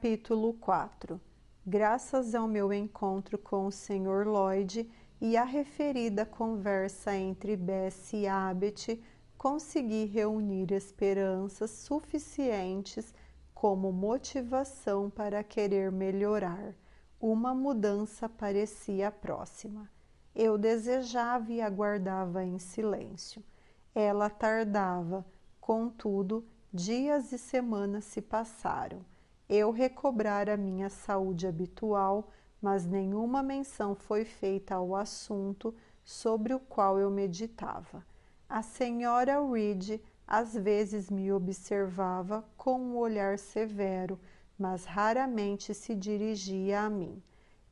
Capítulo 4. Graças ao meu encontro com o Sr. Lloyd e à referida conversa entre Bess e Abbott, consegui reunir esperanças suficientes como motivação para querer melhorar. Uma mudança parecia próxima. Eu desejava e aguardava em silêncio. Ela tardava, contudo, dias e semanas se passaram. Eu recobrara minha saúde habitual, mas nenhuma menção foi feita ao assunto sobre o qual eu meditava. A senhora Reed às vezes me observava com um olhar severo, mas raramente se dirigia a mim.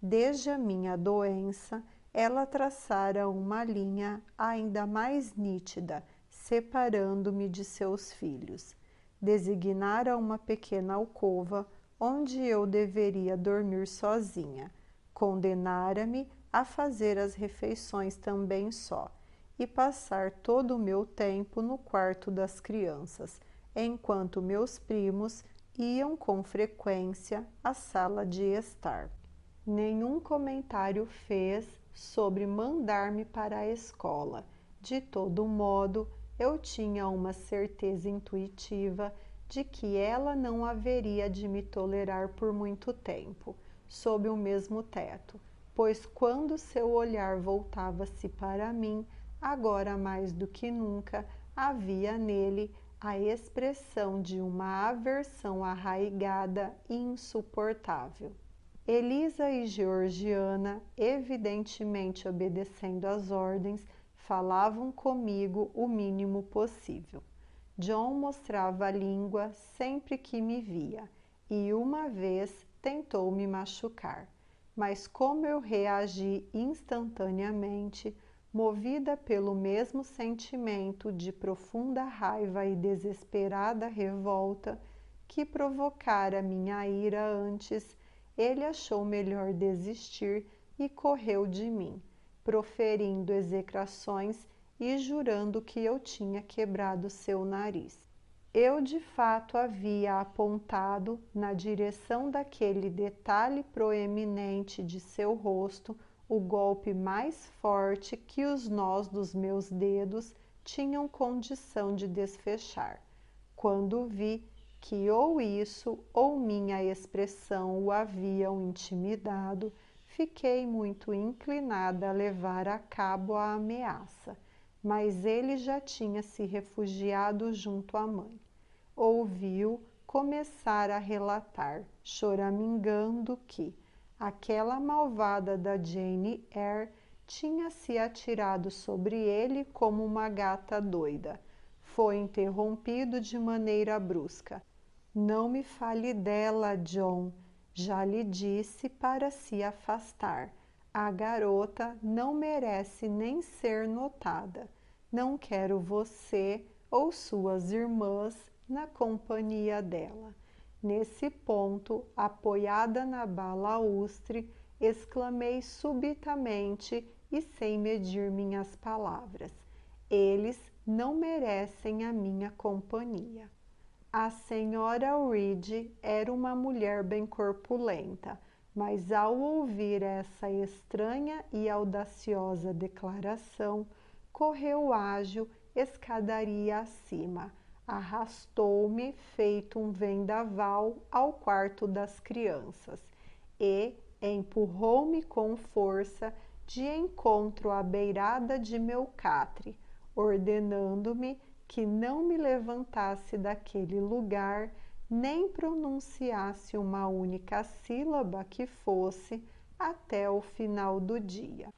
Desde a minha doença, ela traçara uma linha ainda mais nítida, separando-me de seus filhos. Designara uma pequena alcova onde eu deveria dormir sozinha. Condenara-me a fazer as refeições também só e passar todo o meu tempo no quarto das crianças, enquanto meus primos iam com frequência à sala de estar. Nenhum comentário fez sobre mandar-me para a escola. De todo modo, eu tinha uma certeza intuitiva de que ela não haveria de me tolerar por muito tempo, sob o mesmo teto, pois quando seu olhar voltava-se para mim, agora mais do que nunca, havia nele a expressão de uma aversão arraigada e insuportável. Elisa e Georgiana, evidentemente obedecendo às ordens, falavam comigo o mínimo possível. John mostrava a língua sempre que me via e uma vez tentou me machucar, mas como eu reagi instantaneamente, movida pelo mesmo sentimento de profunda raiva e desesperada revolta que provocara minha ira antes, ele achou melhor desistir e correu de mim, proferindo execrações e jurando que eu tinha quebrado seu nariz. Eu de fato havia apontado na direção daquele detalhe proeminente de seu rosto o golpe mais forte que os nós dos meus dedos tinham condição de desfechar, quando vi que ou isso ou minha expressão o haviam intimidado, fiquei muito inclinada a levar a cabo a ameaça, mas ele já tinha se refugiado junto à mãe. Ouviu começar a relatar, choramingando, que aquela malvada da Jane Eyre tinha se atirado sobre ele como uma gata doida. Foi interrompido de maneira brusca. Não me fale dela, John. Já lhe disse para se afastar. A garota não merece nem ser notada. Não quero você ou suas irmãs na companhia dela. Nesse ponto, apoiada na balaústre, exclamei subitamente e sem medir minhas palavras. Eles não merecem a minha companhia. A senhora Reed era uma mulher bem corpulenta, mas ao ouvir essa estranha e audaciosa declaração, correu ágil escadaria acima, arrastou-me feito um vendaval ao quarto das crianças e empurrou-me com força de encontro à beirada de meu catre, ordenando-me que não me levantasse daquele lugar, nem pronunciasse uma única sílaba que fosse até o final do dia.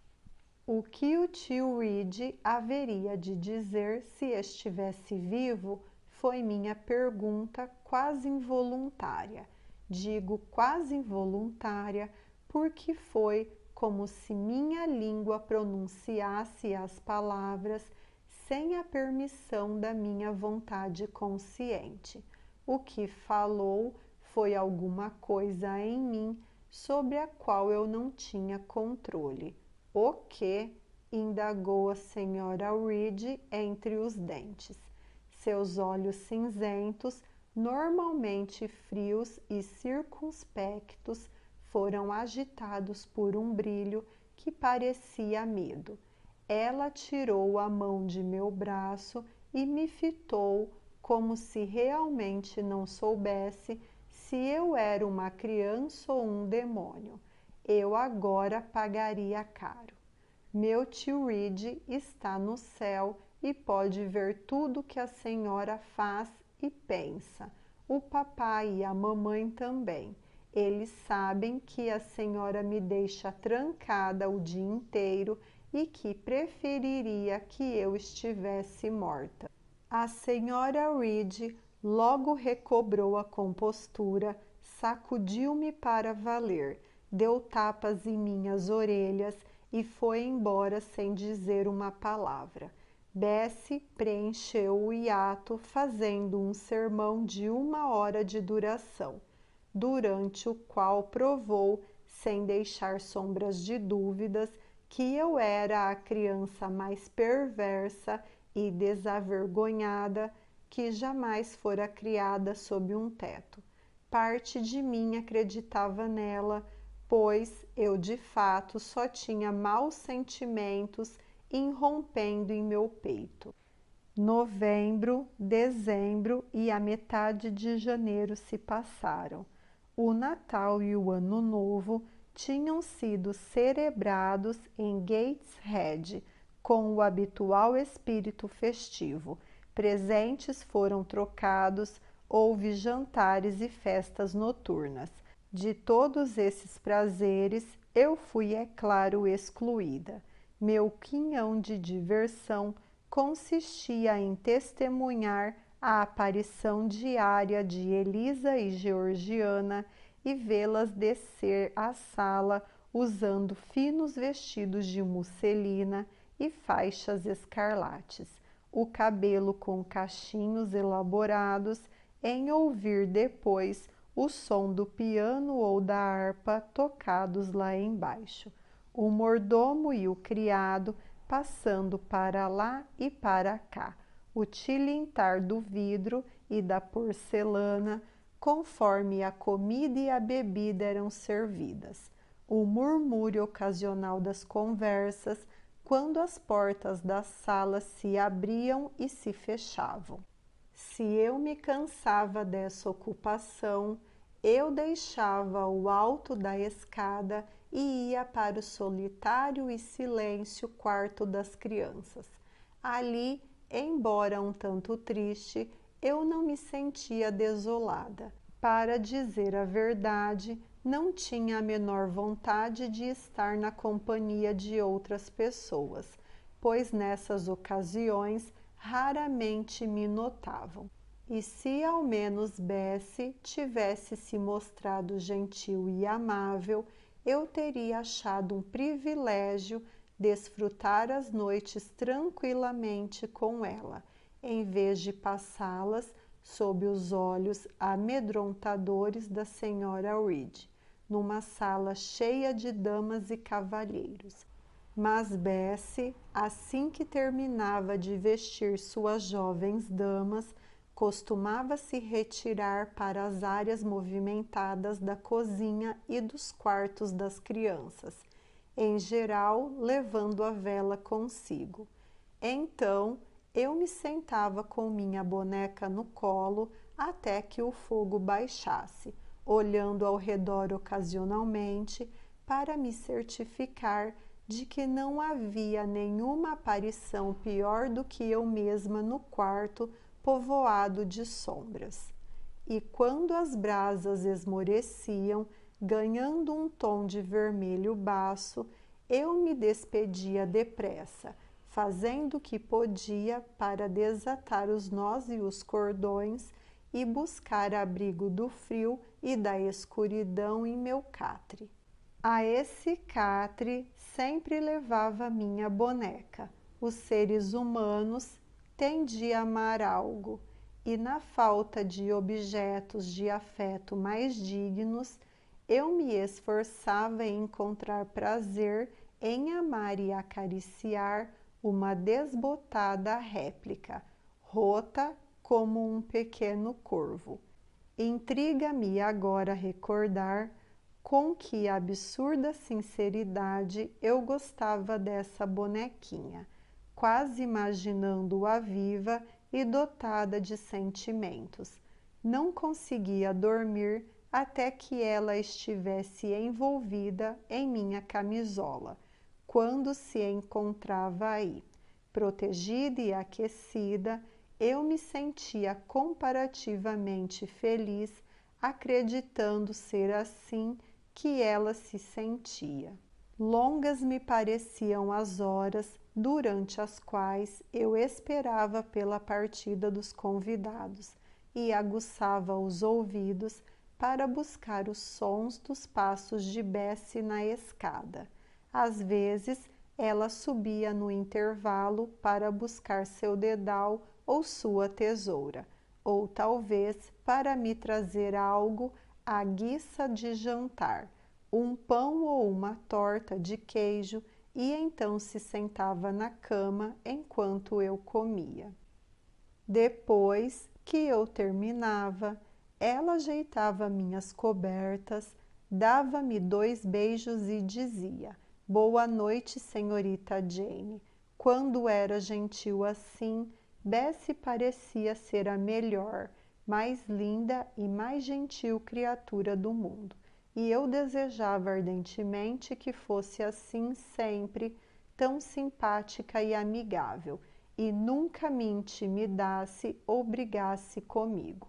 O que o tio Reed haveria de dizer se estivesse vivo foi minha pergunta quase involuntária. Digo quase involuntária porque foi como se minha língua pronunciasse as palavras sem a permissão da minha vontade consciente. O que falou foi alguma coisa em mim sobre a qual eu não tinha controle. O que? Indagou a senhora Reed entre os dentes. Seus olhos cinzentos normalmente frios e circunspectos, foram agitados por um brilho que parecia medo. Ela tirou a mão de meu braço e me fitou como se realmente não soubesse se eu era uma criança ou um demônio. Eu agora pagaria caro. Meu tio Reed está no céu e pode ver tudo que a senhora faz e pensa. O papai e a mamãe também. Eles sabem que a senhora me deixa trancada o dia inteiro e que preferiria que eu estivesse morta. A senhora Reed logo recobrou a compostura, sacudiu-me para valer, deu tapas em minhas orelhas e foi embora sem dizer uma palavra. Bessie preencheu o hiato fazendo um sermão de 1 hora de duração, durante o qual provou, sem deixar sombras de dúvidas, que eu era a criança mais perversa e desavergonhada que jamais fora criada sob um teto. Parte de mim acreditava nela, pois eu de fato só tinha maus sentimentos irrompendo em meu peito. Novembro, dezembro e a metade de janeiro se passaram. O Natal e o Ano Novo tinham sido celebrados em Gateshead com o habitual espírito festivo. Presentes foram trocados, houve jantares e festas noturnas. De todos esses prazeres, eu fui, é claro, excluída. Meu quinhão de diversão consistia em testemunhar a aparição diária de Elisa e Georgiana e vê-las descer a sala usando finos vestidos de musselina e faixas escarlates, o cabelo com cachinhos elaborados, em ouvir depois o som do piano ou da harpa tocados lá embaixo, o mordomo e o criado passando para lá e para cá, o tilintar do vidro e da porcelana, conforme a comida e a bebida eram servidas, o murmúrio ocasional das conversas, quando as portas das salas se abriam e se fechavam. Se eu me cansava dessa ocupação, eu deixava o alto da escada e ia para o solitário e silêncio quarto das crianças. Ali, embora um tanto triste, eu não me sentia desolada. Para dizer a verdade, não tinha a menor vontade de estar na companhia de outras pessoas, pois nessas ocasiões raramente me notavam. E se ao menos Bessie tivesse se mostrado gentil e amável, eu teria achado um privilégio desfrutar as noites tranquilamente com ela, em vez de passá-las sob os olhos amedrontadores da senhora Reed, numa sala cheia de damas e cavalheiros. Mas Bessie, assim que terminava de vestir suas jovens damas, costumava se retirar para as áreas movimentadas da cozinha e dos quartos das crianças, em geral levando a vela consigo. Então, eu me sentava com minha boneca no colo até que o fogo baixasse, olhando ao redor ocasionalmente para me certificar de que não havia nenhuma aparição pior do que eu mesma no quarto povoado de sombras. E quando as brasas esmoreciam, ganhando um tom de vermelho baço, eu me despedia depressa, fazendo o que podia para desatar os nós e os cordões e buscar abrigo do frio e da escuridão em meu catre. A esse catre sempre levava minha boneca. Os seres humanos têm de amar algo, e na falta de objetos de afeto mais dignos, eu me esforçava em encontrar prazer em amar e acariciar uma desbotada réplica, rota, como um pequeno corvo. Intriga-me agora recordar com que absurda sinceridade eu gostava dessa bonequinha, quase imaginando-a viva e dotada de sentimentos. Não conseguia dormir até que ela estivesse envolvida em minha camisola, quando se encontrava aí. Protegida e aquecida, eu me sentia comparativamente feliz, acreditando ser assim que ela se sentia. Longas me pareciam as horas durante as quais eu esperava pela partida dos convidados e aguçava os ouvidos para buscar os sons dos passos de Bessie na escada. Às vezes, ela subia no intervalo para buscar seu dedal ou sua tesoura, ou talvez para me trazer algo à guisa de jantar, um pão ou uma torta de queijo, e então se sentava na cama enquanto eu comia. Depois que eu terminava, ela ajeitava minhas cobertas, dava-me 2 beijos e dizia: "Boa noite, senhorita Jane." Quando era gentil assim, Bessie parecia ser a melhor, mais linda e mais gentil criatura do mundo, e eu desejava ardentemente que fosse assim sempre, tão simpática e amigável, e nunca me intimidasse ou brigasse comigo,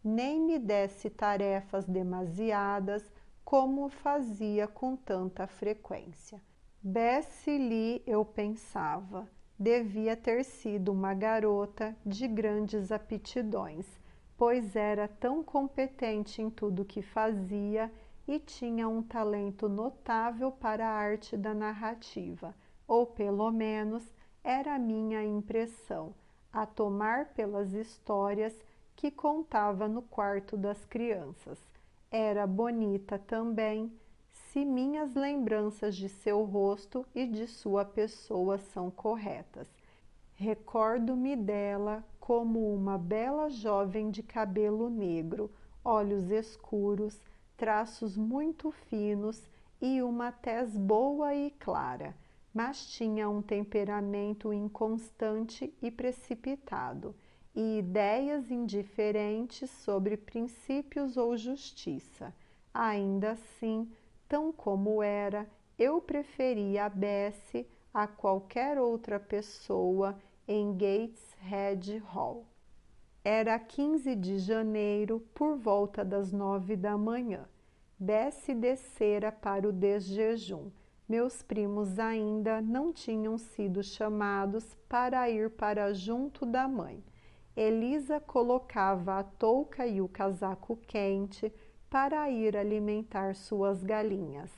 nem me desse tarefas demasiadas, como fazia com tanta frequência. Bessie Lee, eu pensava, devia ter sido uma garota de grandes aptidões, pois era tão competente em tudo que fazia e tinha um talento notável para a arte da narrativa, ou pelo menos era a minha impressão, a tomar pelas histórias que contava no quarto das crianças. Era bonita também, se minhas lembranças de seu rosto e de sua pessoa são corretas. Recordo-me dela como uma bela jovem de cabelo negro, olhos escuros, traços muito finos e uma tez boa e clara, mas tinha um temperamento inconstante e precipitado, e ideias indiferentes sobre princípios ou justiça. Ainda assim, tão como era, eu preferia a Bessie a qualquer outra pessoa em Gateshead Hall. Era 15 de janeiro, por volta das 9 da manhã. Bessie descera para o desjejum. Meus primos ainda não tinham sido chamados para ir para junto da mãe. Elisa colocava a touca e o casaco quente para ir alimentar suas galinhas,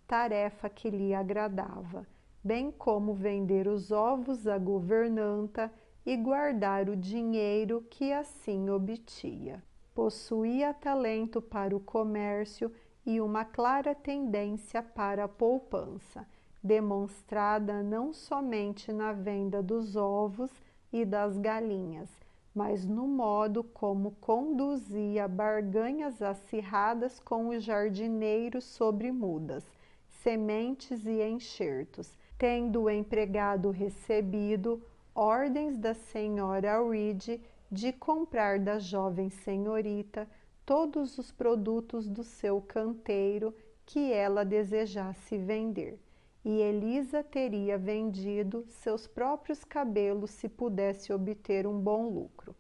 tarefa que lhe agradava, bem como vender os ovos à governanta e guardar o dinheiro que assim obtia. Possuía talento para o comércio e uma clara tendência para a poupança, demonstrada não somente na venda dos ovos e das galinhas, mas no modo como conduzia barganhas acirradas com os jardineiros sobre mudas, sementes e enxertos, tendo o empregado recebido ordens da senhora Reed de comprar da jovem senhorita todos os produtos do seu canteiro que ela desejasse vender, e Elisa teria vendido seus próprios cabelos se pudesse obter um bom lucro.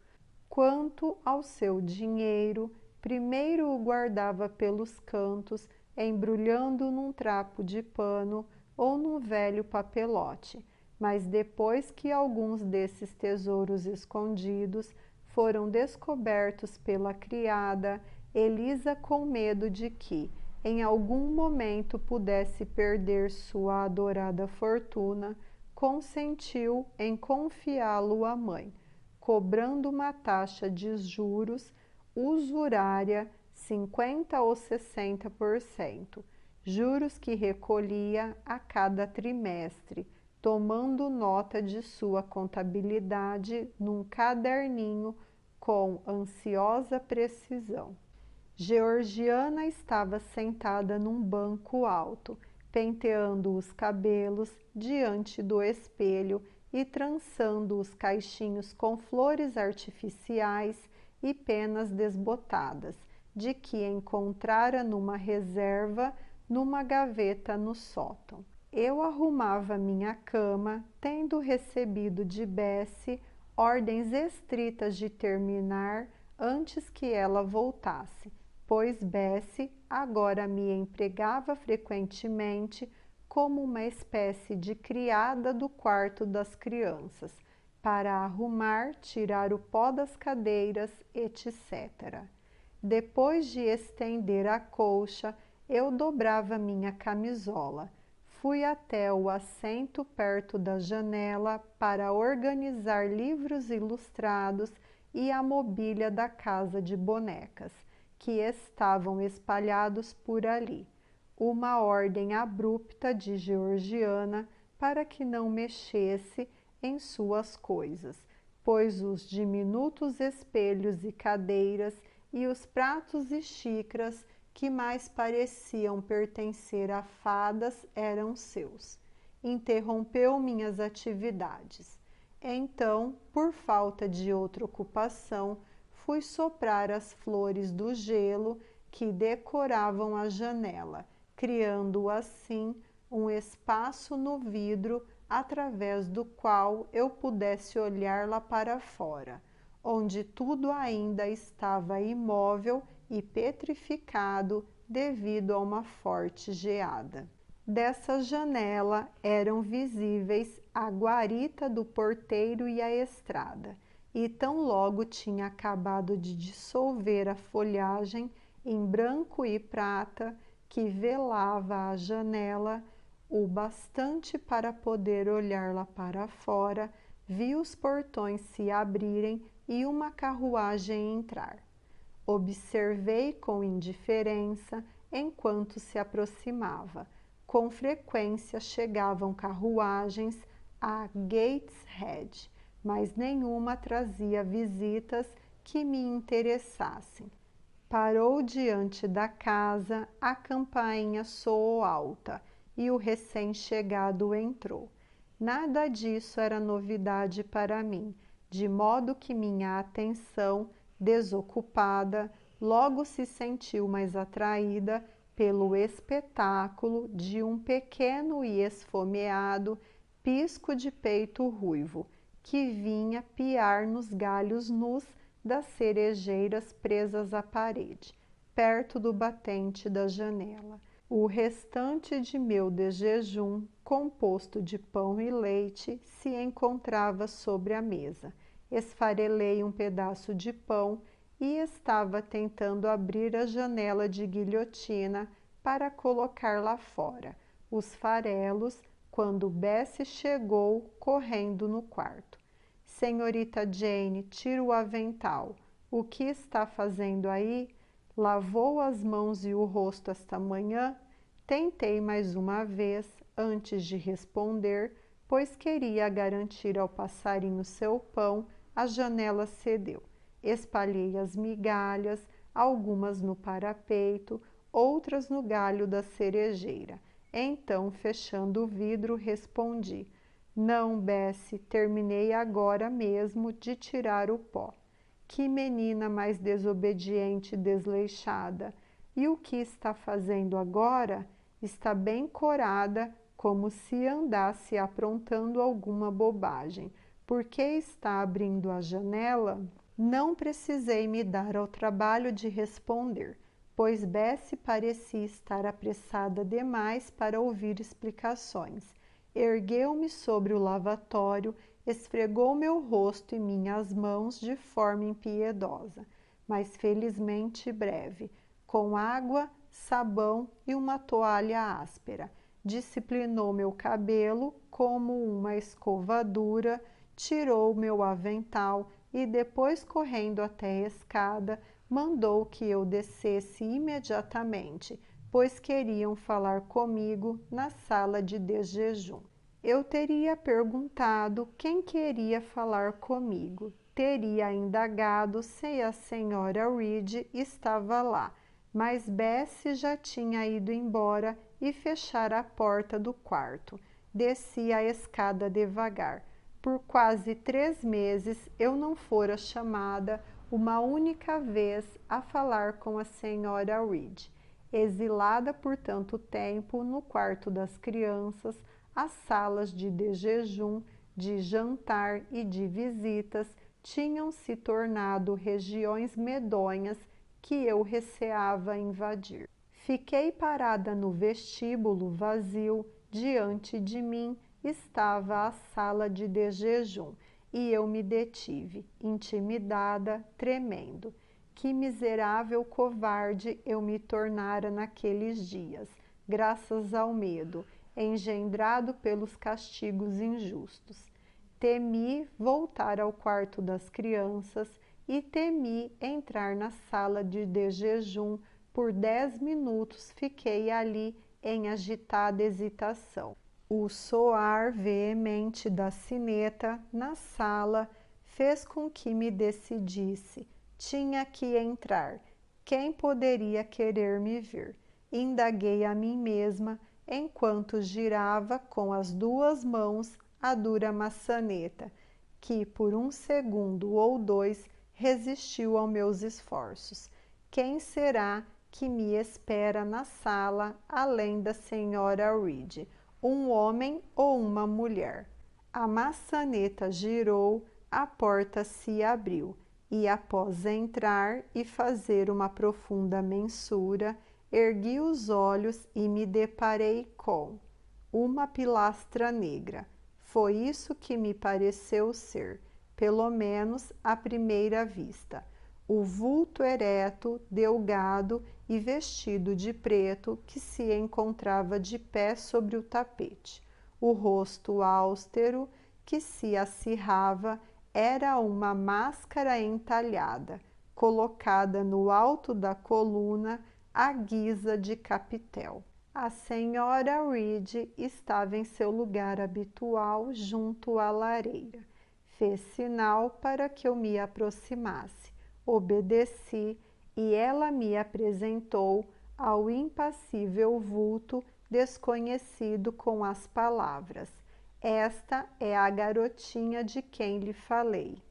Quanto ao seu dinheiro, primeiro o guardava pelos cantos, embrulhando num trapo de pano ou num velho papelote, mas depois que alguns desses tesouros escondidos foram descobertos pela criada, Elisa, com medo de que, em algum momento, pudesse perder sua adorada fortuna, consentiu em confiá-lo à mãe, cobrando uma taxa de juros usurária 50 ou 60%, juros que recolhia a cada trimestre, tomando nota de sua contabilidade num caderninho com ansiosa precisão. Georgiana estava sentada num banco alto, penteando os cabelos diante do espelho e trançando os caixinhos com flores artificiais e penas desbotadas, de que encontrara numa reserva numa gaveta no sótão. Eu arrumava minha cama, tendo recebido de Bessie ordens estritas de terminar antes que ela voltasse, pois Bessie agora me empregava frequentemente como uma espécie de criada do quarto das crianças, para arrumar, tirar o pó das cadeiras, etc. Depois de estender a colcha, eu dobrava minha camisola. Fui até o assento perto da janela para organizar livros ilustrados e a mobília da casa de bonecas, que estavam espalhados por ali. Uma ordem abrupta de Georgiana para que não mexesse em suas coisas, pois os diminutos espelhos e cadeiras e os pratos e xícaras que mais pareciam pertencer a fadas eram seus. Interrompeu minhas atividades. Então, por falta de outra ocupação, fui soprar as flores do gelo que decoravam a janela, criando assim um espaço no vidro através do qual eu pudesse olhar lá para fora, onde tudo ainda estava imóvel e petrificado devido a uma forte geada. Dessa janela eram visíveis a guarita do porteiro e a estrada, e tão logo tinha acabado de dissolver a folhagem em branco e prata que velava a janela o bastante para poder olhar lá para fora, vi os portões se abrirem e uma carruagem entrar. Observei com indiferença enquanto se aproximava. Com frequência chegavam carruagens a Gateshead, mas nenhuma trazia visitas que me interessassem. Parou diante da casa, a campainha soou alta e o recém-chegado entrou. Nada disso era novidade para mim, de modo que minha atenção, desocupada, logo se sentiu mais atraída pelo espetáculo de um pequeno e esfomeado pisco de peito ruivo, que vinha piar nos galhos nus das cerejeiras presas à parede, perto do batente da janela. O restante de meu desjejum, composto de pão e leite, se encontrava sobre a mesa. Esfarelei um pedaço de pão e estava tentando abrir a janela de guilhotina para colocar lá fora os farelos, quando Bessie chegou correndo no quarto. Senhorita Jane, tira o avental. O que está fazendo aí? Lavou as mãos e o rosto esta manhã? Tentei mais uma vez, antes de responder, pois queria garantir ao passarinho seu pão. A janela cedeu. Espalhei as migalhas, algumas no parapeito, outras no galho da cerejeira. Então, fechando o vidro, respondi: não, Bessie, terminei agora mesmo de tirar o pó. Que menina mais desobediente e desleixada! E o que está fazendo agora? Está bem corada, como se andasse aprontando alguma bobagem. Por que está abrindo a janela? Não precisei me dar ao trabalho de responder, pois Bessie parecia estar apressada demais para ouvir explicações. Ergueu-me sobre o lavatório, esfregou meu rosto e minhas mãos de forma impiedosa, mas felizmente breve, com água, sabão e uma toalha áspera. Disciplinou meu cabelo como uma escovadura, tirou meu avental e depois, correndo até a escada, mandou que eu descesse imediatamente, pois queriam falar comigo na sala de desjejum. Eu teria perguntado quem queria falar comigo. Teria indagado se a senhora Reed estava lá, mas Bessie já tinha ido embora e fechara a porta do quarto. Desci a escada devagar. Por quase 3 meses eu não fora chamada uma única vez a falar com a senhora Reed. Exilada por tanto tempo no quarto das crianças, as salas de jejum, de jantar e de visitas tinham se tornado regiões medonhas que eu receava invadir. Fiquei parada no vestíbulo vazio. Diante de mim estava a sala de jejum e eu me detive, intimidada, tremendo. Que miserável covarde eu me tornara naqueles dias, graças ao medo, engendrado pelos castigos injustos. Temi voltar ao quarto das crianças e temi entrar na sala de jejum. Por 10 minutos fiquei ali em agitada hesitação. O soar veemente da sineta na sala fez com que me decidisse. Tinha que entrar. Quem poderia querer me ver? Indaguei a mim mesma enquanto girava com as 2 mãos a dura maçaneta, que por 1 segundo ou 2 resistiu aos meus esforços. Quem será que me espera na sala além da senhora Reed? Um homem ou uma mulher? A maçaneta girou, a porta se abriu e após entrar e fazer uma profunda mensura, ergui os olhos e me deparei com uma pilastra negra. Foi isso que me pareceu ser, pelo menos à primeira vista. O vulto ereto, delgado e vestido de preto que se encontrava de pé sobre o tapete. O rosto austero que se acirrava era uma máscara entalhada, colocada no alto da coluna à guisa de capitel. A senhora Reed estava em seu lugar habitual junto à lareira. Fez sinal para que eu me aproximasse. Obedeci e ela me apresentou ao impassível vulto desconhecido com as palavras: esta é a garotinha de quem lhe falei.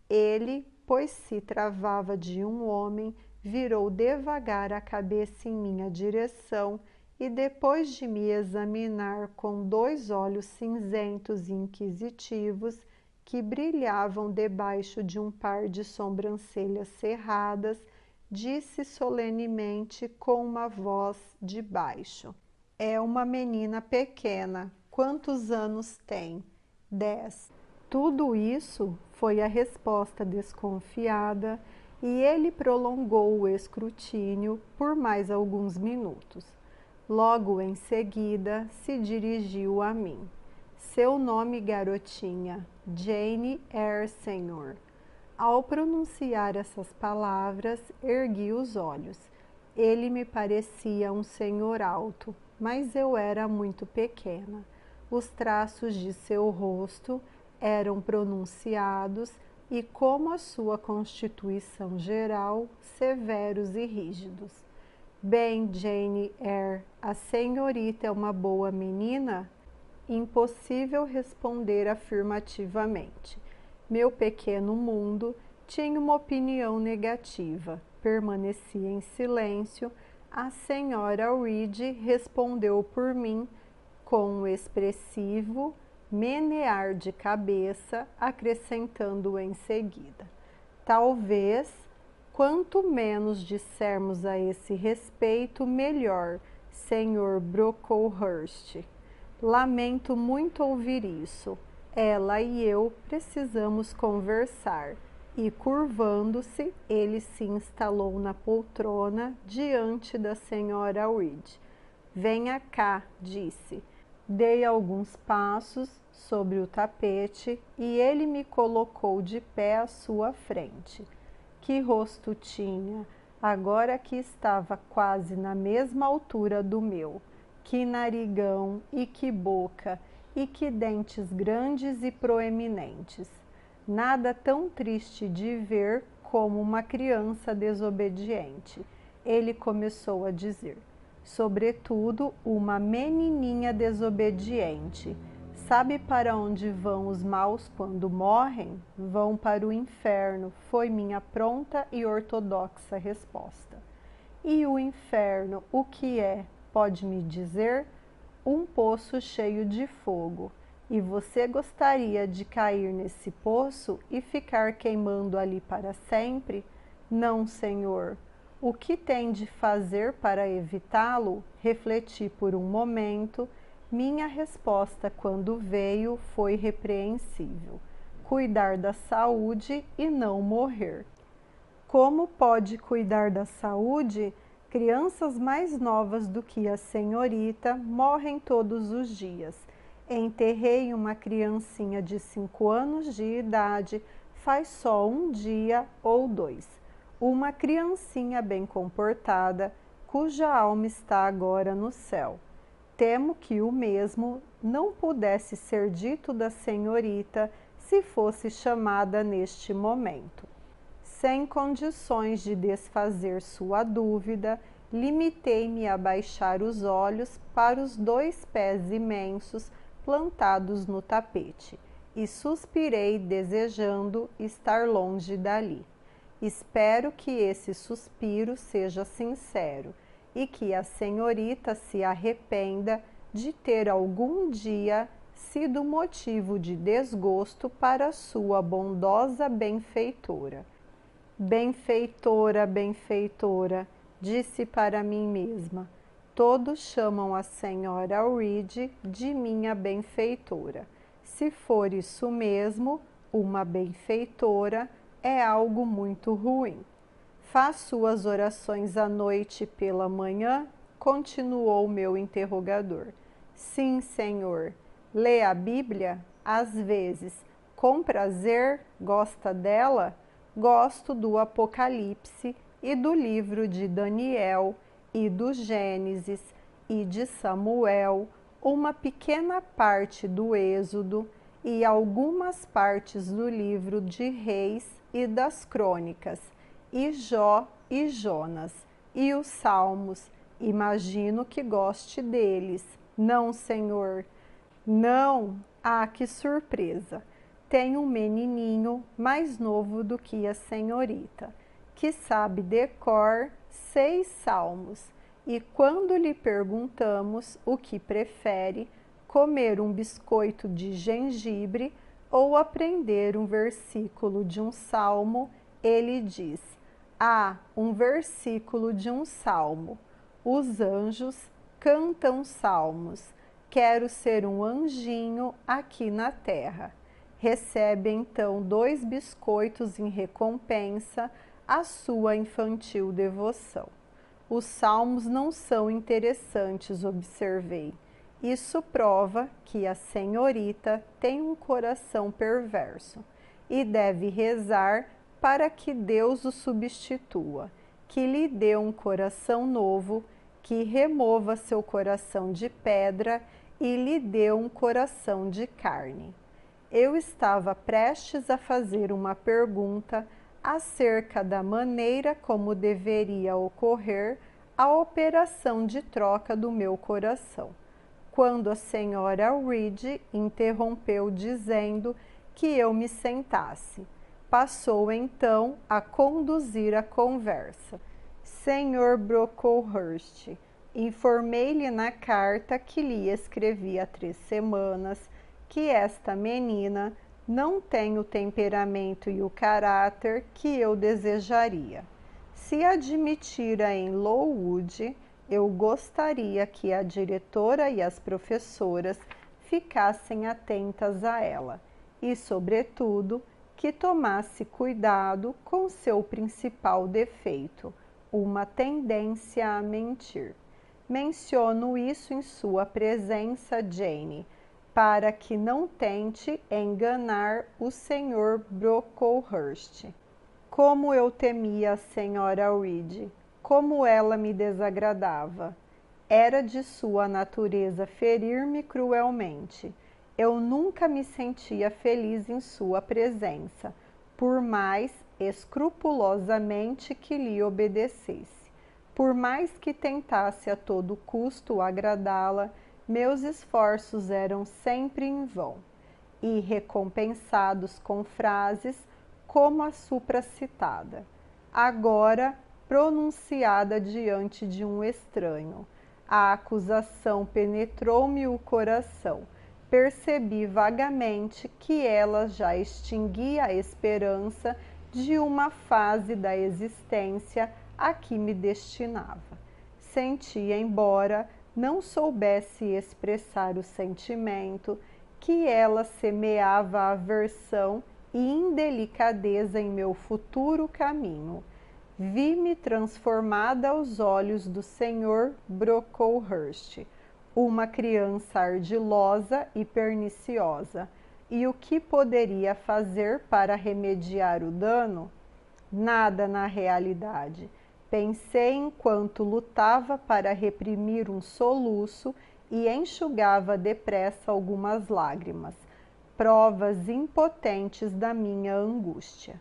Ele, pois se travava de um homem, virou devagar a cabeça em minha direção e depois de me examinar com 2 olhos cinzentos e inquisitivos que brilhavam debaixo de um par de sobrancelhas cerradas, disse solenemente com uma voz de baixo: é uma menina pequena. Quantos anos tem? 10. Tudo isso foi a resposta desconfiada e ele prolongou o escrutínio por mais alguns minutos. Logo em seguida se dirigiu a mim. Seu nome, garotinha? Jane Eyre, senhor. Ao pronunciar essas palavras, ergui os olhos. Ele me parecia um senhor alto, mas eu era muito pequena. Os traços de seu rosto eram pronunciados e, como a sua constituição geral, severos e rígidos. Bem, Jane Eyre, a senhorita é uma boa menina? Impossível responder afirmativamente. Meu pequeno mundo tinha uma opinião negativa. Permaneci em silêncio. A senhora Reed respondeu por mim com um expressivo menear de cabeça, acrescentando em seguida: talvez, quanto menos dissermos a esse respeito, melhor, Sr. Brocklehurst. Lamento muito ouvir isso. Ela e eu precisamos conversar. E, curvando-se, ele se instalou na poltrona diante da senhora Reed. Venha cá, disse. Dei alguns passos sobre o tapete e ele me colocou de pé à sua frente. Que rosto tinha, agora que estava quase na mesma altura do meu. Que narigão e que boca! e que dentes grandes e proeminentes. Nada tão triste de ver como uma criança desobediente. Ele começou a dizer, sobretudo uma menininha desobediente. Sabe para onde vão os maus quando morrem? Vão para o inferno, foi minha pronta e ortodoxa resposta. E o inferno, o que é? Pode me dizer? Um poço cheio de fogo. E você gostaria de cair nesse poço e ficar queimando ali para sempre? Não, Senhor. O que tem de fazer para evitá-lo? Refleti por um momento. Minha resposta, quando veio, foi repreensível: cuidar da saúde e não morrer. Como pode cuidar da saúde? Crianças mais novas do que a senhorita morrem todos os dias. Enterrei uma criancinha de 5 anos de idade faz só um dia ou 2. Uma criancinha bem comportada, cuja alma está agora no céu. Temo que o mesmo não pudesse ser dito da senhorita se fosse chamada neste momento. Sem condições de desfazer sua dúvida, limitei-me a baixar os olhos para os 2 pés imensos plantados no tapete e suspirei desejando estar longe dali. Espero que esse suspiro seja sincero e que a senhorita se arrependa de ter algum dia sido motivo de desgosto para sua bondosa benfeitora. Benfeitora, benfeitora, disse para mim mesma, todos chamam a senhora Reed de minha benfeitora. Se for isso mesmo, uma benfeitora é algo muito ruim. Faz suas orações à noite e pela manhã? Continuou meu interrogador. Sim, senhor. Lê a Bíblia? Às vezes. Com prazer? Gosta dela? Gosto do Apocalipse e do livro de Daniel e do Gênesis e de Samuel, uma pequena parte do Êxodo e algumas partes do livro de Reis e das Crônicas, e Jó e Jonas, e os Salmos. Imagino que goste deles. Não, senhor. Não? Ah, que surpresa! Tem um menininho mais novo do que a senhorita, que sabe de cor 6 salmos, e quando lhe perguntamos o que prefere, comer um biscoito de gengibre ou aprender um versículo de um salmo, ele diz: ah, um versículo de um salmo. Os anjos cantam salmos. Quero ser um anjinho aqui na terra. Recebe então 2 biscoitos em recompensa à sua infantil devoção. Os salmos não são interessantes, observei. Isso prova que a senhorita tem um coração perverso e deve rezar para que Deus o substitua, que lhe dê um coração novo, que remova seu coração de pedra e lhe dê um coração de carne. Eu estava prestes a fazer uma pergunta acerca da maneira como deveria ocorrer a operação de troca do meu coração, quando a senhora Reed interrompeu dizendo que eu me sentasse. Passou então a conduzir a conversa. Senhor Brocklehurst, informei-lhe na carta que lhe escrevi há 3 semanas que esta menina não tem o temperamento e o caráter que eu desejaria. Se admitira em Lowood, eu gostaria que a diretora e as professoras ficassem atentas a ela e, sobretudo, que tomasse cuidado com seu principal defeito, uma tendência a mentir. Menciono isso em sua presença, Jane, para que não tente enganar o Sr. Brocklehurst. Como eu temia a senhora Reed, como ela me desagradava. Era de sua natureza ferir-me cruelmente, Eu nunca me sentia feliz em sua presença, por mais escrupulosamente que lhe obedecesse. Por mais que tentasse a todo custo agradá-la, meus esforços eram sempre em vão, e recompensados com frases como a supracitada, agora pronunciada diante de um estranho. A acusação penetrou-me o coração. Percebi vagamente que ela já extinguia a esperança de uma fase da existência a que me destinava. Senti, embora não soubesse expressar o sentimento, que ela semeava aversão e indelicadeza em meu futuro caminho. Vi-me transformada aos olhos do Sr. Brocklehurst, uma criança ardilosa e perniciosa. E o que poderia fazer para remediar o dano? Nada na realidade. Pensei enquanto lutava para reprimir um soluço e enxugava depressa algumas lágrimas, provas impotentes da minha angústia.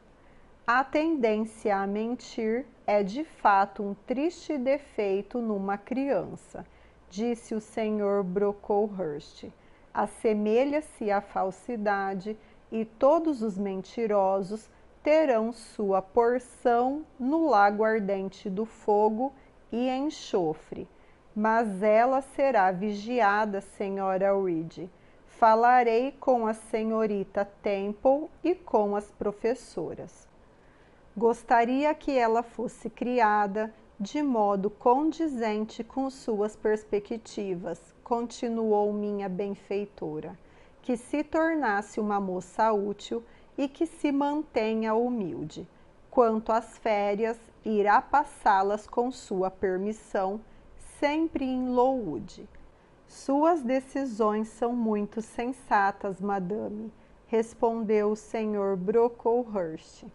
A tendência a mentir é de fato um triste defeito numa criança, disse o Sr. Brocklehurst. Assemelha-se à falsidade e todos os mentirosos terão sua porção no lago ardente do fogo e enxofre. Mas ela será vigiada, Sra. Reed. Falarei com a senhorita Temple e com as professoras. Gostaria que ela fosse criada de modo condizente com suas perspectivas, continuou minha benfeitora, que se tornasse uma moça útil e que se mantenha humilde. Quanto às férias, irá passá-las com sua permissão, sempre em Lowood. Suas decisões são muito sensatas, madame, respondeu o Sr. Brocklehurst.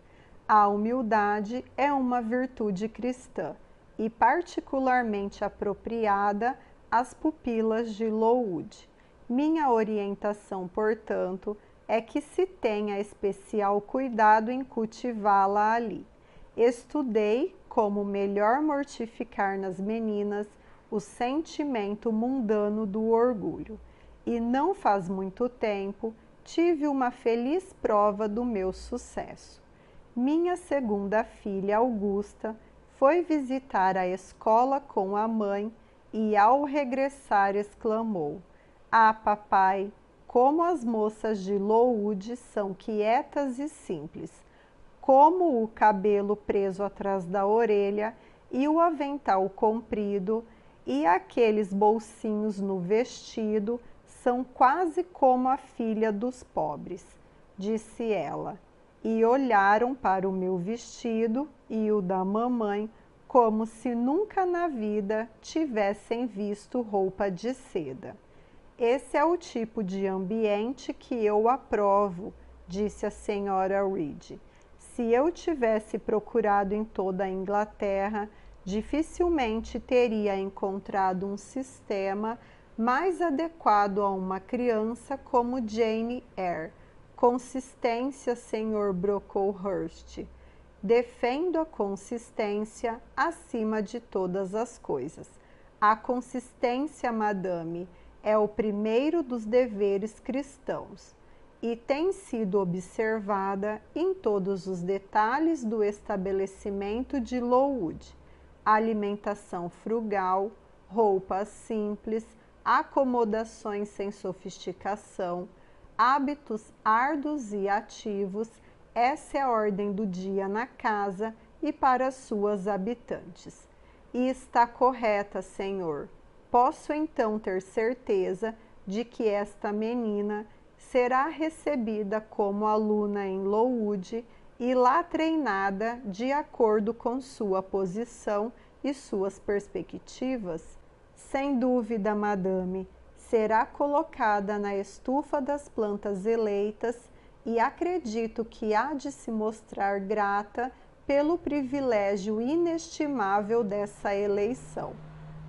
A humildade é uma virtude cristã e particularmente apropriada às pupilas de Lowood. Minha orientação, portanto, é que se tenha especial cuidado em cultivá-la ali. Estudei como melhor mortificar nas meninas o sentimento mundano do orgulho, e não faz muito tempo tive uma feliz prova do meu sucesso. Minha segunda filha, Augusta, foi visitar a escola com a mãe e, ao regressar, exclamou: "Ah, papai, como as moças de Lowood são quietas e simples! Como o cabelo preso atrás da orelha e o avental comprido e aqueles bolsinhos no vestido são quase como a filha dos pobres", disse ela. E olharam para o meu vestido e o da mamãe como se nunca na vida tivessem visto roupa de seda. Esse é o tipo de ambiente que eu aprovo, disse a Sra. Reed. Se eu tivesse procurado em toda a Inglaterra, dificilmente teria encontrado um sistema mais adequado a uma criança como Jane Eyre. Consistência, Sr. Brocklehurst. Defendo a consistência acima de todas as coisas. A consistência, madame, é o primeiro dos deveres cristãos e tem sido observada em todos os detalhes do estabelecimento de Lowood. Alimentação frugal, roupas simples, acomodações sem sofisticação, hábitos árduos e ativos, essa é a ordem do dia na casa e para suas habitantes. E está correta, senhor. Posso então ter certeza de que esta menina será recebida como aluna em Lowood e lá treinada de acordo com sua posição e suas perspectivas? Sem dúvida, madame. Será colocada na estufa das plantas eleitas e acredito que há de se mostrar grata pelo privilégio inestimável dessa eleição.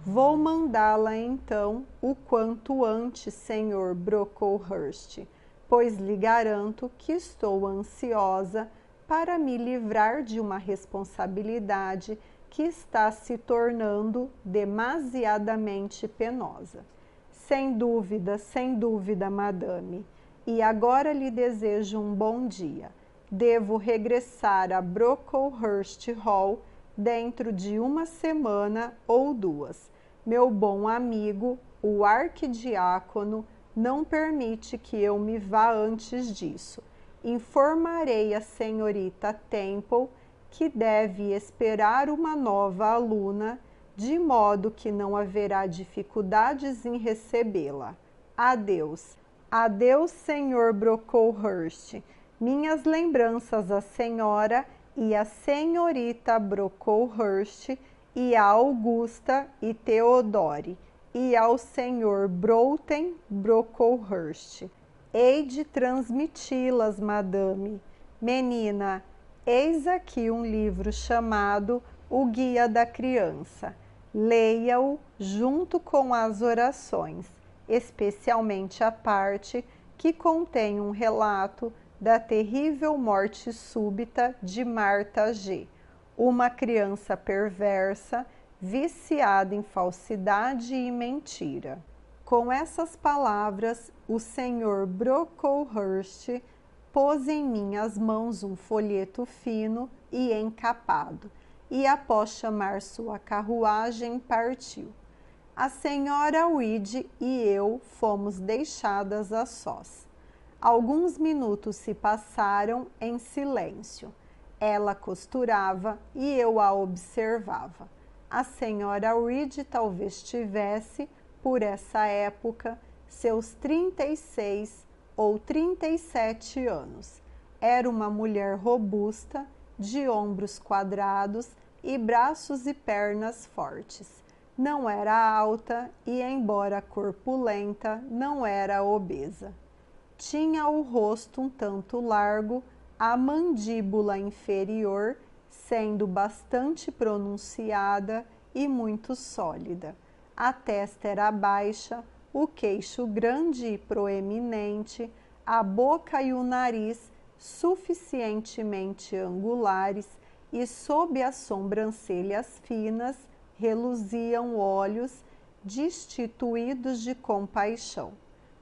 Vou mandá-la então o quanto antes, Sr. Brocklehurst, pois lhe garanto que estou ansiosa para me livrar de uma responsabilidade que está se tornando demasiadamente penosa. Sem dúvida, madame. E agora lhe desejo um bom dia. Devo regressar a Brocklehurst Hall dentro de uma semana ou duas. Meu bom amigo, o arquidiácono, não permite que eu me vá antes disso. Informarei a senhorita Temple que deve esperar uma nova aluna, de modo que não haverá dificuldades em recebê-la. Adeus. Adeus, Sr. Brocklehurst. Minhas lembranças à senhora e à senhorita Brocklehurst, e a Augusta e Theodore, e ao Sr. Broughton Brocklehurst. Hei de transmiti-las, madame. Menina, eis aqui um livro chamado O Guia da Criança. Leia-o junto com as orações, especialmente a parte que contém um relato da terrível morte súbita de Martha G., uma criança perversa, viciada em falsidade e mentira. Com essas palavras, o Sr. Brocklehurst pôs em minhas mãos um folheto fino e encapado, e após chamar sua carruagem, partiu. A senhora Weed e eu fomos deixadas a sós. Alguns minutos se passaram em silêncio. Ela costurava e eu a observava. A senhora Weed talvez tivesse, por essa época, seus 36 ou 37 anos. Era uma mulher robusta, de ombros quadrados e braços e pernas fortes. Não era alta e, embora corpulenta, não era obesa. Tinha o rosto um tanto largo, a mandíbula inferior sendo bastante pronunciada e muito sólida. A testa era baixa, o queixo grande e proeminente, a boca e o nariz suficientemente angulares e sob as sobrancelhas finas reluziam olhos destituídos de compaixão.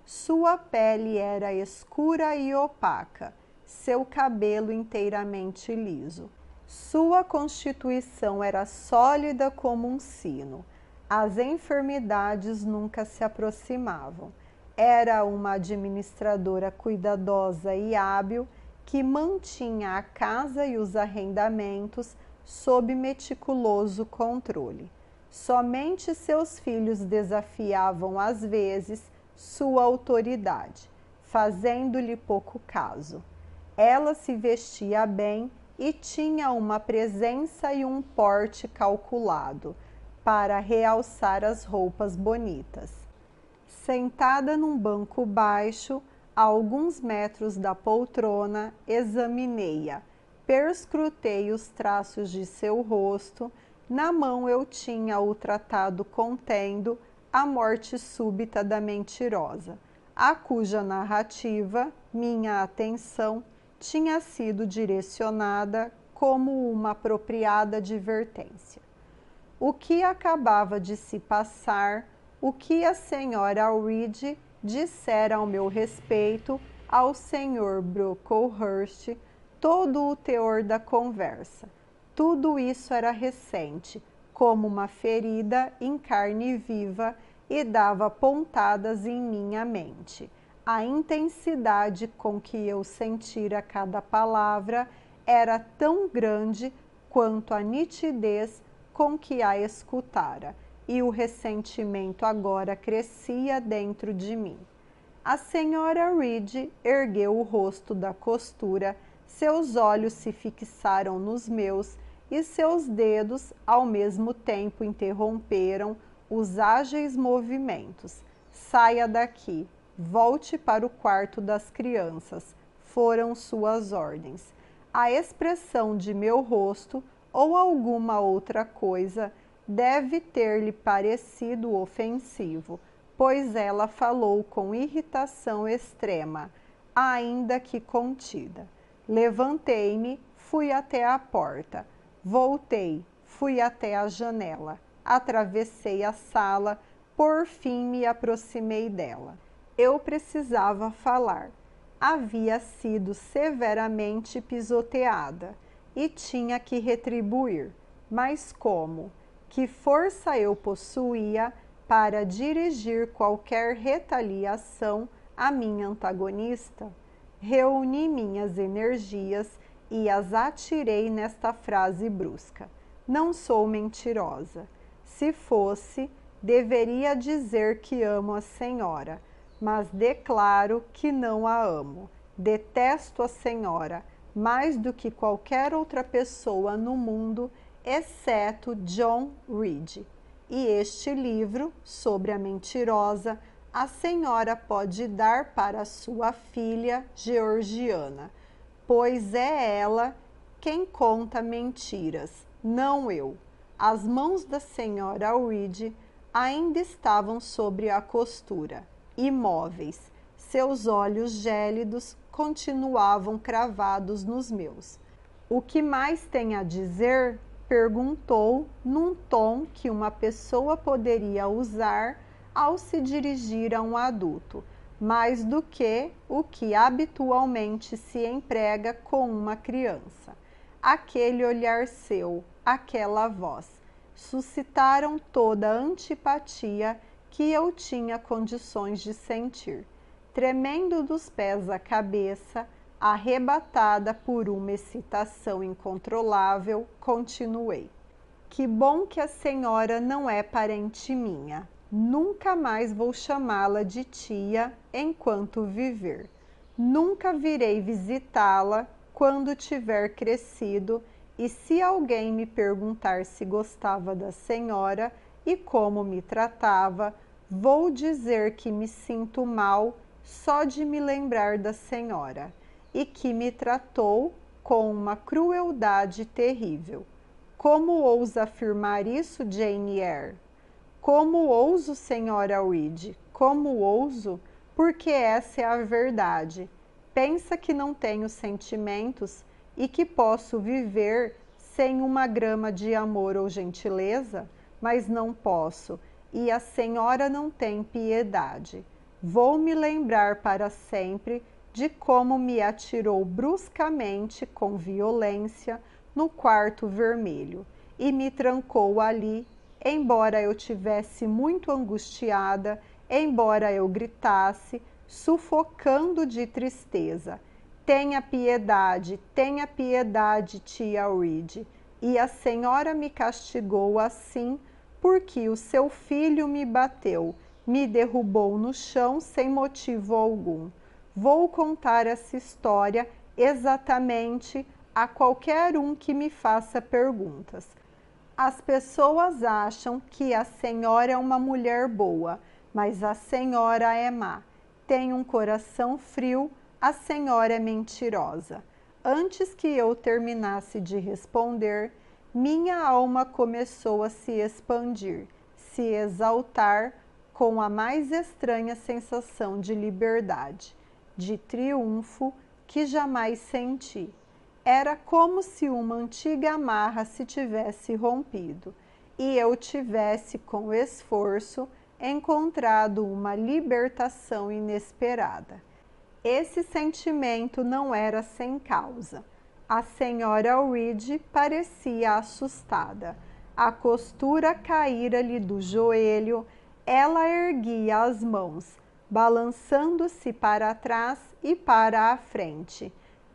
Sua pele era escura e opaca, seu cabelo inteiramente liso. Sua constituição era sólida como um sino. As enfermidades nunca se aproximavam. Era uma administradora cuidadosa e hábil que mantinha a casa e os arrendamentos sob meticuloso controle. Somente seus filhos desafiavam às vezes sua autoridade, fazendo-lhe pouco caso. Ela se vestia bem e tinha uma presença e um porte calculado para realçar as roupas bonitas. Sentada num banco baixo, a alguns metros da poltrona, examinei-a, perscrutei os traços de seu rosto. Na mão eu tinha o tratado contendo A Morte Súbita da Mentirosa, a cuja narrativa minha atenção tinha sido direcionada como uma apropriada advertência. O que acabava de se passar, o que a senhora Weed dissera ao meu respeito ao Sr. Brocklehurst, todo o teor da conversa. Tudo isso era recente, como uma ferida em carne viva, e dava pontadas em minha mente. A intensidade com que eu sentira cada palavra era tão grande quanto a nitidez com que a escutara, e o ressentimento agora crescia dentro de mim. A senhora Weed ergueu o rosto da costura, seus olhos se fixaram nos meus e seus dedos ao mesmo tempo interromperam os ágeis movimentos. Saia daqui, volte para o quarto das crianças, foram suas ordens. A expressão de meu rosto ou alguma outra coisa deve ter-lhe parecido ofensivo, pois ela falou com irritação extrema, ainda que contida. Levantei-me, fui até a porta, voltei, fui até a janela, atravessei a sala, por fim me aproximei dela. Eu precisava falar. Havia sido severamente pisoteada e tinha que retribuir. Mas como? Que força eu possuía para dirigir qualquer retaliação à minha antagonista? Reuni minhas energias e as atirei nesta frase brusca. Não sou mentirosa. Se fosse, deveria dizer que amo a senhora, mas declaro que não a amo. Detesto a senhora mais do que qualquer outra pessoa no mundo, exceto John Reed. E este livro, sobre a mentirosa, a senhora pode dar para sua filha Georgiana, pois é ela quem conta mentiras, não eu. As mãos da senhora Reed ainda estavam sobre a costura, imóveis. Seus olhos gélidos continuavam cravados nos meus. O que mais tem a dizer? Perguntou num tom que uma pessoa poderia usar ao se dirigir a um adulto, mais do que o que habitualmente se emprega com uma criança. Aquele olhar seu, aquela voz, suscitaram toda a antipatia que eu tinha condições de sentir. Tremendo dos pés à cabeça, arrebatada por uma excitação incontrolável, continuei. Que bom que a senhora não é parente minha. Nunca mais vou chamá-la de tia enquanto viver. Nunca virei visitá-la quando tiver crescido, e se alguém me perguntar se gostava da senhora e como me tratava, vou dizer que me sinto mal só de me lembrar da senhora, e que me tratou com uma crueldade terrível. Como ousa afirmar isso, Jane Eyre? Como ouso, senhora Reed? Como ouso? Porque essa é a verdade. Pensa que não tenho sentimentos e que posso viver sem uma grama de amor ou gentileza? Mas não posso, e a senhora não tem piedade. Vou me lembrar para sempre de como me atirou bruscamente, com violência, no quarto vermelho e me trancou ali, embora eu tivesse muito angustiada, embora eu gritasse, sufocando de tristeza. Tenha piedade, tia Reed. E a senhora me castigou assim porque o seu filho me bateu, me derrubou no chão sem motivo algum. Vou contar essa história exatamente a qualquer um que me faça perguntas. As pessoas acham que a senhora é uma mulher boa, mas a senhora é má. Tem um coração frio, a senhora é mentirosa. Antes que eu terminasse de responder, minha alma começou a se expandir, se exaltar com a mais estranha sensação de liberdade, de triunfo que jamais senti. Era como se uma antiga amarra se tivesse rompido e eu tivesse, com esforço, encontrado uma libertação inesperada. Esse sentimento não era sem causa. A senhora Reed parecia assustada. A costura caíra-lhe do joelho, ela erguia as mãos, balançando-se para trás e para a frente,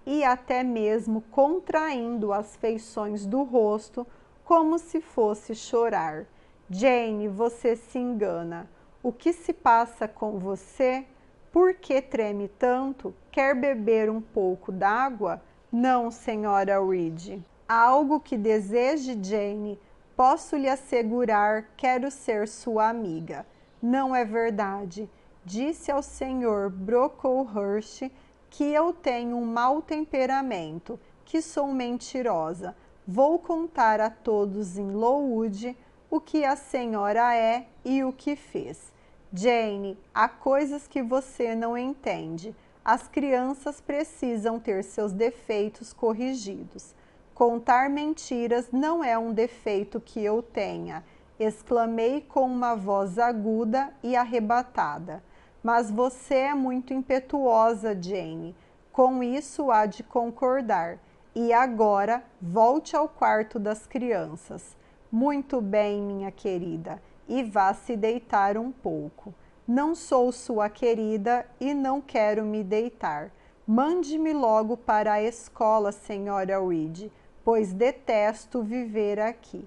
e até mesmo contraindo as feições do rosto, como se fosse chorar. Jane, você se engana. O que se passa com você? Por que treme tanto? Quer beber um pouco d'água? Não, senhora Reed. Algo que deseje, Jane? Posso lhe assegurar, quero ser sua amiga. Não é verdade. Disse ao senhor Brocklehurst que eu tenho um mau temperamento, que sou mentirosa. Vou contar a todos em Lowood o que a senhora é e o que fez. Jane, há coisas que você não entende. As crianças precisam ter seus defeitos corrigidos. Contar mentiras não é um defeito que eu tenha, exclamei com uma voz aguda e arrebatada. Mas você é muito impetuosa, Jane. Com isso há de concordar. E agora, volte ao quarto das crianças. Muito bem, minha querida, e vá se deitar um pouco. Não sou sua querida e não quero me deitar. Mande-me logo para a escola, senhora Reed, pois detesto viver aqui.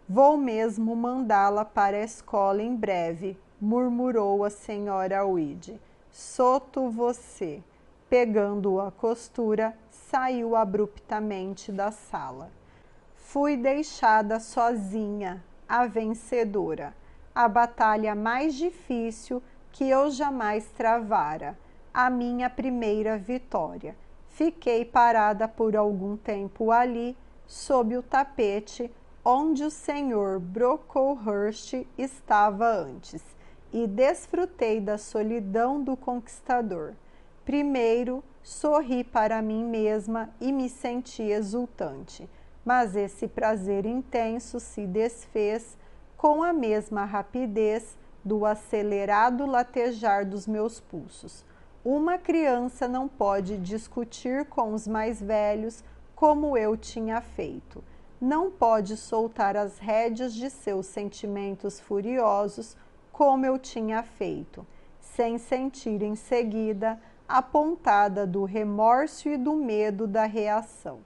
Vou mesmo mandá-la para a escola em breve, murmurou a senhora Reed. Soto você. Pegando a costura, saiu abruptamente da sala. Fui deixada sozinha, a vencedora. A batalha mais difícil que eu jamais travara, a minha primeira vitória. Fiquei parada por algum tempo ali, sob o tapete, onde o Sr. Brocklehurst estava antes, e desfrutei da solidão do conquistador. Primeiro, sorri para mim mesma e me senti exultante, mas esse prazer intenso se desfez com a mesma rapidez do acelerado latejar dos meus pulsos. Uma criança não pode discutir com os mais velhos como eu tinha feito. Não pode soltar as rédeas de seus sentimentos furiosos como eu tinha feito, sem sentir em seguida a pontada do remorso e do medo da reação.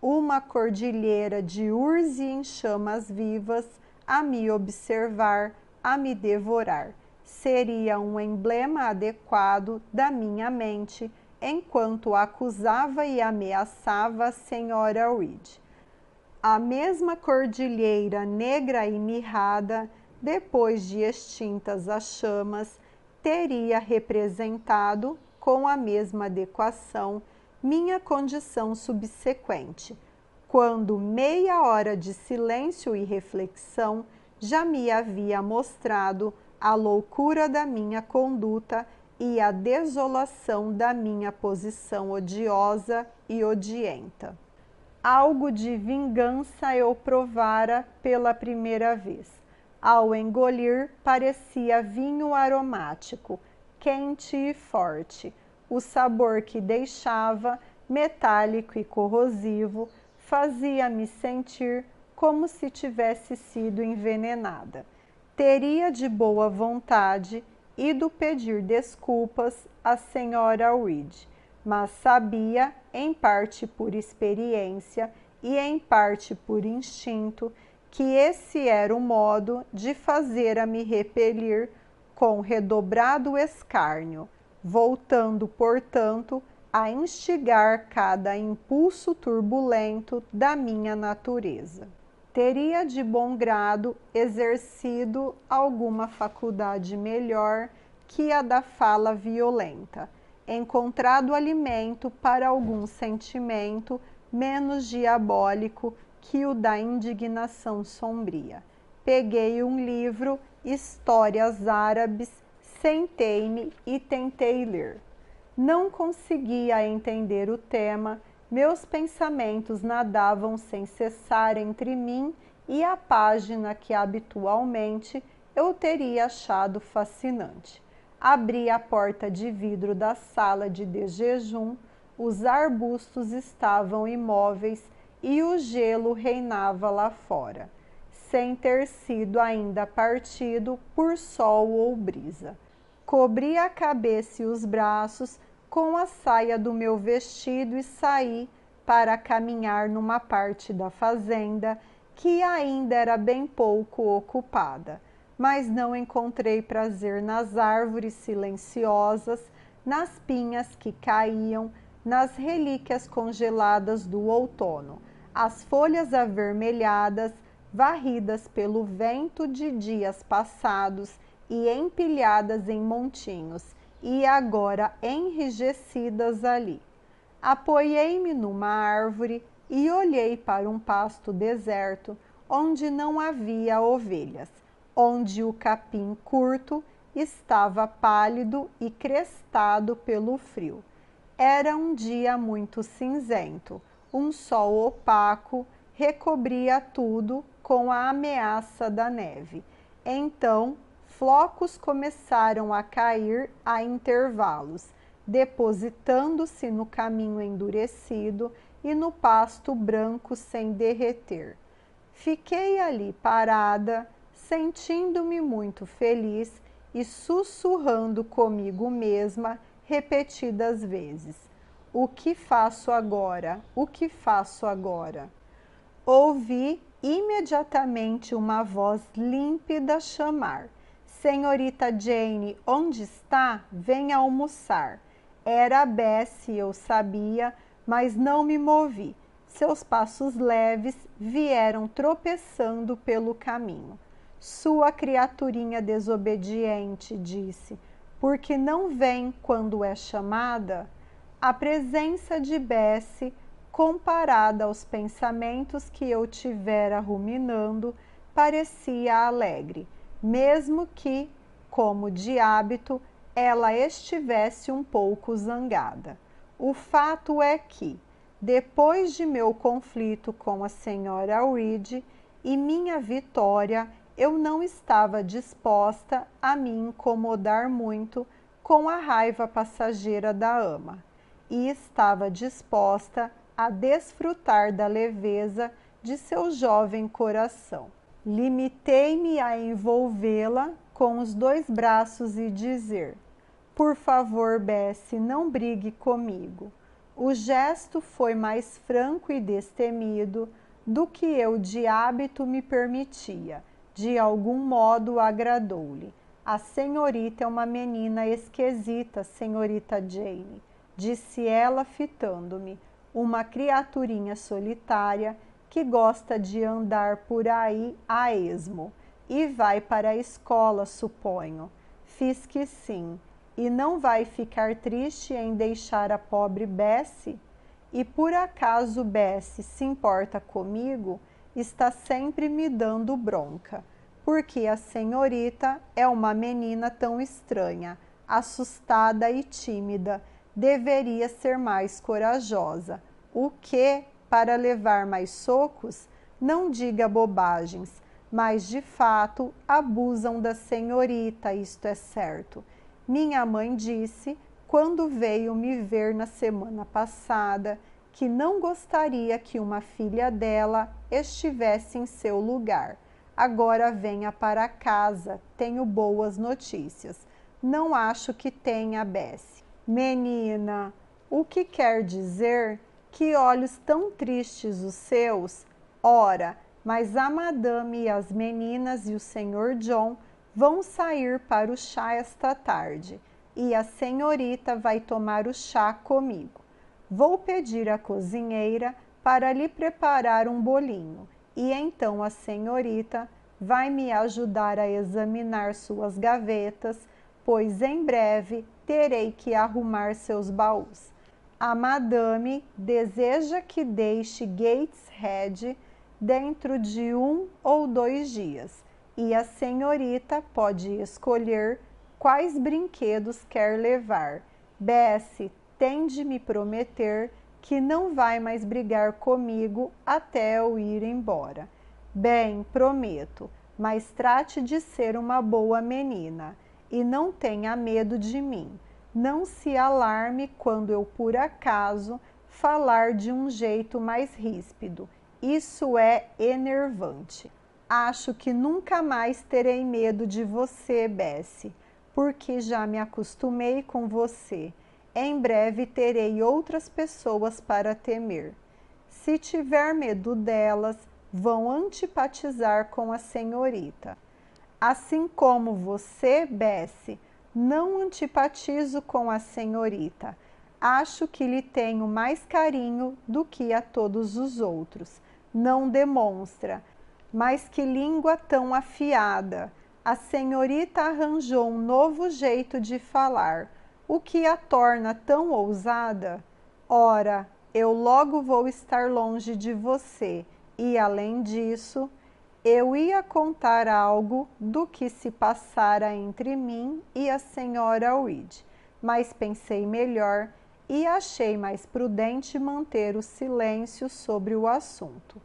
Uma cordilheira de urze em chamas vivas a me observar, a me devorar. Seria um emblema adequado da minha mente enquanto acusava e ameaçava a senhora Reed. A mesma cordilheira negra e mirrada, depois de extintas as chamas, teria representado, com a mesma adequação, minha condição subsequente, quando meia hora de silêncio e reflexão já me havia mostrado a loucura da minha conduta e a desolação da minha posição odiosa e odienta. Algo de vingança eu provara pela primeira vez. Ao engolir, parecia vinho aromático, quente e forte. O sabor que deixava, metálico e corrosivo, fazia-me sentir como se tivesse sido envenenada. Teria de boa vontade ido pedir desculpas à senhora Reed, mas sabia, em parte por experiência e em parte por instinto, que esse era o modo de fazer-a me repelir com redobrado escárnio, voltando, portanto, a instigar cada impulso turbulento da minha natureza. Teria de bom grado exercido alguma faculdade melhor que a da fala violenta, encontrado alimento para algum sentimento menos diabólico que o da indignação sombria. Peguei um livro, Histórias Árabes, sentei-me e tentei ler. Não conseguia entender o tema, meus pensamentos nadavam sem cessar entre mim e a página que habitualmente eu teria achado fascinante. Abri a porta de vidro da sala de desjejum, os arbustos estavam imóveis e o gelo reinava lá fora, sem ter sido ainda partido por sol ou brisa. Cobri a cabeça e os braços com a saia do meu vestido e saí para caminhar numa parte da fazenda que ainda era bem pouco ocupada, mas não encontrei prazer nas árvores silenciosas, nas pinhas que caíam, nas relíquias congeladas do outono, as folhas avermelhadas, varridas pelo vento de dias passados e empilhadas em montinhos, e agora enrijecidas ali. Apoiei-me numa árvore e olhei para um pasto deserto, onde não havia ovelhas, onde o capim curto estava pálido e crestado pelo frio. Era um dia muito cinzento, um sol opaco recobria tudo com a ameaça da neve. Então, flocos começaram a cair a intervalos, depositando-se no caminho endurecido e no pasto branco sem derreter. Fiquei ali parada, sentindo-me muito feliz e sussurrando comigo mesma repetidas vezes: o que faço agora? O que faço agora? Ouvi imediatamente uma voz límpida chamar: Senhorita Jane, onde está? Venha almoçar. Era a Bessie, eu sabia, mas não me movi. Seus passos leves vieram tropeçando pelo caminho. Sua criaturinha desobediente, disse, porque não vem quando é chamada? A presença de Bessie, comparada aos pensamentos que eu tivera ruminando, parecia alegre, mesmo que, como de hábito, ela estivesse um pouco zangada. O fato é que, depois de meu conflito com a senhora Reed e minha vitória, eu não estava disposta a me incomodar muito com a raiva passageira da ama, e estava disposta a desfrutar da leveza de seu jovem coração. Limitei-me a envolvê-la com os 2 braços e dizer: por favor, Bessie, não brigue comigo. O gesto foi mais franco e destemido do que eu de hábito me permitia. De algum modo agradou-lhe. A senhorita é uma menina esquisita, senhorita Jane, disse ela fitando-me, uma criaturinha solitária que gosta de andar por aí a esmo e vai para a escola, suponho. Fiz que sim. E não vai ficar triste em deixar a pobre Bessie? E por acaso Bessie se importa comigo? Está sempre me dando bronca, porque a senhorita é uma menina tão estranha, assustada e tímida, deveria ser mais corajosa. O que, para levar mais socos? Não diga bobagens, mas de fato abusam da senhorita, isto é certo. Minha mãe disse, quando veio me ver na semana passada, que não gostaria que uma filha dela estivesse em seu lugar. Agora venha para casa, tenho boas notícias. Não acho que tenha, Bessie. Menina, o que quer dizer? Que olhos tão tristes os seus? Ora, mas a madame e as meninas e o senhor John vão sair para o chá esta tarde, e a senhorita vai tomar o chá comigo. Vou pedir à cozinheira para lhe preparar um bolinho, e então a senhorita vai me ajudar a examinar suas gavetas, pois em breve terei que arrumar seus baús. A madame deseja que deixe Gateshead dentro de 1 ou 2 dias, e a senhorita pode escolher quais brinquedos quer levar. Bessie tem de me prometer que não vai mais brigar comigo até eu ir embora. Bem, prometo, mas trate de ser uma boa menina e não tenha medo de mim. Não se alarme quando eu, por acaso, falar de um jeito mais ríspido. Isso é enervante. Acho que nunca mais terei medo de você, Bessie, porque já me acostumei com você. Em breve terei outras pessoas para temer. Se tiver medo delas, vão antipatizar com a senhorita. Assim como você, Bessie, não antipatizo com a senhorita. Acho que lhe tenho mais carinho do que a todos os outros. Não demonstra. Mas que língua tão afiada! A senhorita arranjou um novo jeito de falar. O que a torna tão ousada? Ora, eu logo vou estar longe de você. E, além disso, Eu ia contar algo do que se passara entre mim e a senhora Reed, mas pensei melhor e achei mais prudente manter o silêncio sobre o assunto.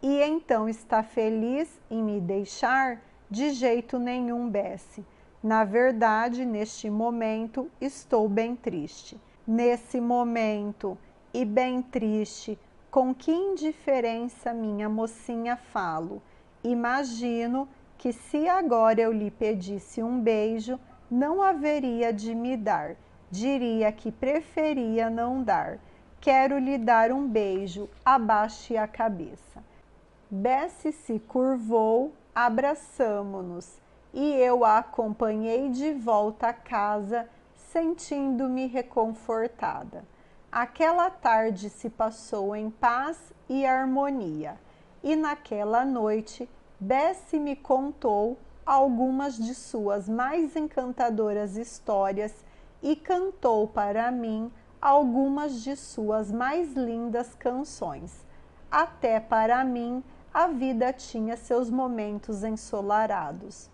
E então está feliz em me deixar? De jeito nenhum, Bessie. Na verdade, neste momento, estou bem triste. Nesse momento, e bem triste, com que indiferença, minha mocinha, falo. Imagino que se agora eu lhe pedisse um beijo, não haveria de me dar. Diria que preferia não dar. Quero lhe dar um beijo, abaixe a cabeça. Bessie se curvou, abraçamo-nos, e eu a acompanhei de volta à casa, sentindo-me reconfortada. Aquela tarde se passou em paz e harmonia, e naquela noite Bessie me contou algumas de suas mais encantadoras histórias e cantou para mim algumas de suas mais lindas canções. Até para mim, a vida tinha seus momentos ensolarados.